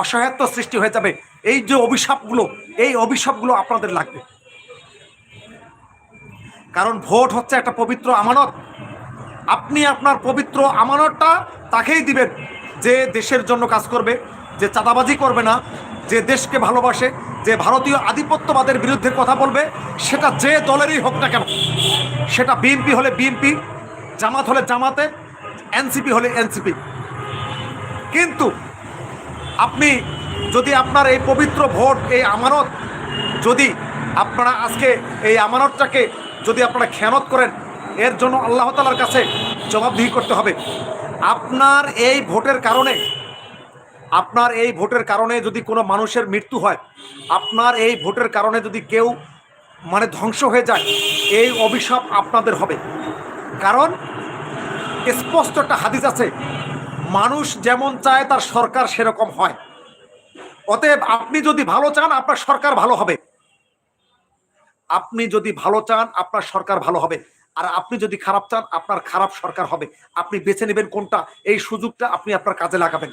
অসহায়ত্ব সৃষ্টি হয়ে যাবে। এই যে অভিশাপগুলো, এই অভিশাপগুলো আপনাদের লাগবে। কারণ ভোট হচ্ছে একটা পবিত্র আমানত। আপনি আপনার পবিত্র আমানতটা তাকেই দিবেন যে দেশের জন্য কাজ করবে, যে চাঁদাবাজি করবে না, যে দেশকে ভালোবাসে, যে ভারতীয় আধিপত্যবাদের বিরুদ্ধে কথা বলবে, সেটা যে দলেরই হোক না কেন। সেটা বিএনপি হলে বিএনপি, জামাত হলে জামাতে, এনসিপি হলে এনসিপি। কিন্তু আপনি যদি আপনার এই পবিত্র ভোট, এই আমানত, যদি আপনারা আজকে এই আমানতটাকে যদি আপনারা খেয়ানত করেন, এর জন্য আল্লাহ তাআলার কাছে জবাবদিহি করতে হবে। আপনার এই ভোটের কারণে, আপনার এই ভোটের কারণে যদি কোনো মানুষের মৃত্যু হয়, আপনার এই ভোটের কারণে যদি কেউ মানে ধ্বংস হয়ে যায়, এই অভিশাপ আপনাদের হবে। কারণ স্পষ্ট একটা হাদিস আছে, মানুষ যেমন চায় তার সরকার সেরকম হয়। অতএব আপনি যদি ভালো চান, আপনার সরকার ভালো হবে। আপনি যদি ভালো চান, আপনার সরকার ভালো হবে। আর আপনি যদি খারাপ চান, আপনার খারাপ সরকার হবে। আপনি বেছে নেবেন কোনটা, এই সুযোগটা আপনি আপনার কাজে লাগাবেন।